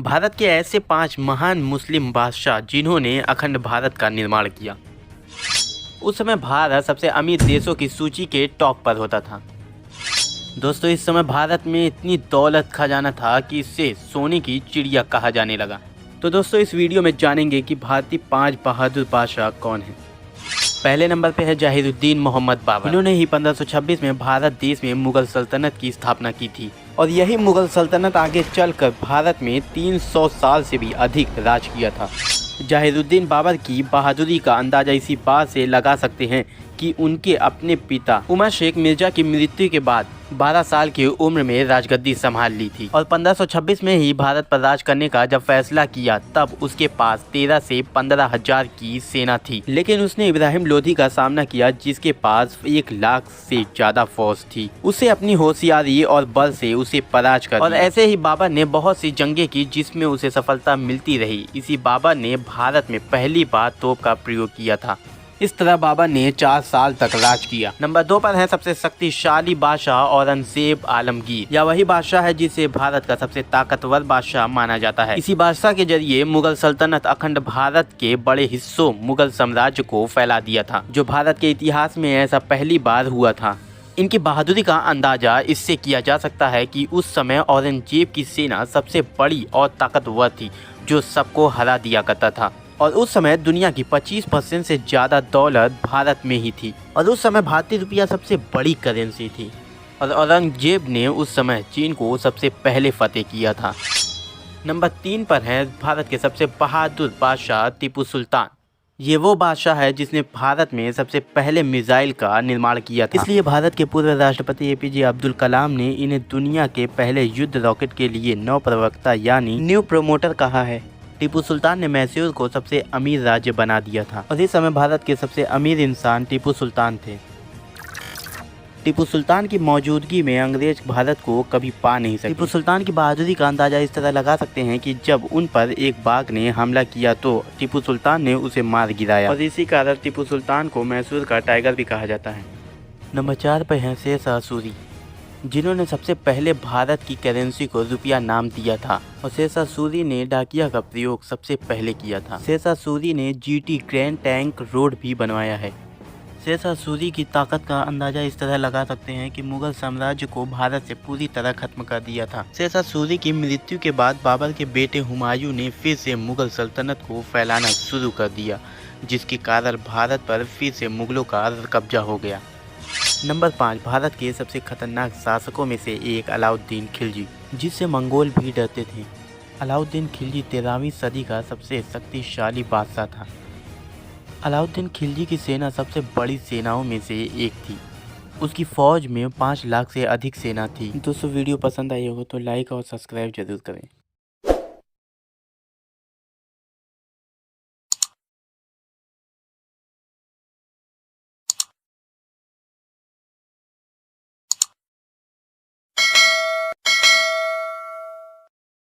भारत के ऐसे 5 महान मुस्लिम बादशाह जिन्होंने अखंड भारत का निर्माण किया। उस समय भारत सबसे अमीर देशों की सूची के टॉप पर होता था। दोस्तों, इस समय भारत में इतनी दौलत खजाना था कि इसे सोने की चिड़िया कहा जाने लगा। तो दोस्तों, इस वीडियो में जानेंगे कि भारतीय 5 बहादुर बादशाह कौन हैं। पहले नंबर पे है जहीरुद्दीन मोहम्मद बाबर। इन्होंने ही 1526 में भारत देश में मुगल सल्तनत की स्थापना की थी और यही मुगल सल्तनत आगे चलकर भारत में 300 साल से भी अधिक राज किया था। जहीरुद्दीन बाबर की बहादुरी का अंदाजा इसी बात से लगा सकते हैं कि उनके अपने पिता उमर शेख मिर्जा की मृत्यु के बाद 12 साल की उम्र में राजगद्दी संभाल ली थी और 1526 में ही भारत पर राज करने का जब फैसला किया तब उसके पास 13 से 15 हजार की सेना थी। लेकिन उसने इब्राहिम लोधी का सामना किया जिसके पास 1 लाख से ज्यादा फौज थी। उसे अपनी होशियारी और बल से उसे पराज कर और ऐसे ही बाबर ने बहुत सी जंगें की जिसमें उसे सफलता मिलती रही। इसी बाबर ने भारत में पहली बार तोप का प्रयोग किया था। इस तरह बाबर ने 4 साल तक राज किया। नंबर 2 पर है सबसे शक्तिशाली बादशाह औरंगजेब आलमगीर। यह वही बादशाह है जिसे भारत का सबसे ताकतवर बादशाह माना जाता है। इसी बादशाह के जरिए मुगल सल्तनत अखंड भारत के बड़े हिस्सों मुगल साम्राज्य को फैला दिया था, जो भारत के इतिहास में ऐसा पहली बार हुआ था। इनकी बहादुरी का अंदाजा इससे किया जा सकता है कि उस समय औरंगजेब की सेना सबसे बड़ी और ताकतवर थी, जो सबको हरा दिया करता था और उस समय दुनिया की 25% से ज़्यादा दौलत भारत में ही थी और उस समय भारतीय रुपया सबसे बड़ी करेंसी थी और औरंगजेब ने उस समय चीन को सबसे पहले फतेह किया था। नंबर 3 पर है भारत के सबसे बहादुर बादशाह टीपू सुल्तान। ये वो बादशाह है जिसने भारत में सबसे पहले मिसाइल का निर्माण किया था। इसलिए भारत के पूर्व राष्ट्रपति APJ अब्दुल कलाम ने इन्हें दुनिया के पहले युद्ध रॉकेट के लिए नौ प्रवक्ता यानी न्यू प्रमोटर कहा है। टीपू सुल्तान ने मैसूर को सबसे अमीर राज्य बना दिया था और इस समय भारत के सबसे अमीर इंसान टीपू सुल्तान थे। टीपू सुल्तान की मौजूदगी में अंग्रेज भारत को कभी पा नहीं सके। टीपू सुल्तान की बहादुरी का अंदाजा इस तरह लगा सकते हैं कि जब उन पर एक बाघ ने हमला किया तो टीपू सुल्तान ने उसे मार गिराया और इसी कारण टीपू सुल्तान को मैसूर का टाइगर भी कहा जाता है। नंबर 4 पर है शेरशाह सूरी, जिन्होंने सबसे पहले भारत की करेंसी को रुपया नाम दिया था और शेरशाह सूरी ने डाकिया का प्रयोग सबसे पहले किया था। शेरशाह सूरी ने GT ग्रैंड टैंक रोड भी बनवाया है। शेरशाह सूरी की ताकत का अंदाजा इस तरह लगा सकते हैं कि मुगल साम्राज्य को भारत से पूरी तरह खत्म कर दिया था। शेरशाह सूरी की मृत्यु के बाद बाबर के बेटे हुमायूं ने फिर से मुगल सल्तनत को फैलाना शुरू कर दिया, जिसके कारण भारत पर फिर से मुगलों का कब्जा हो गया। नंबर 5 भारत के सबसे खतरनाक शासकों में से एक अलाउद्दीन खिलजी, जिससे मंगोल भी डरते थे। अलाउद्दीन खिलजी 13वीं सदी का सबसे शक्तिशाली बादशाह था। अलाउद्दीन खिलजी की सेना सबसे बड़ी सेनाओं में से एक थी। उसकी फौज में 5 लाख से अधिक सेना थी। दोस्तों, वीडियो पसंद आई हो तो लाइक और सब्सक्राइब जरूर करें।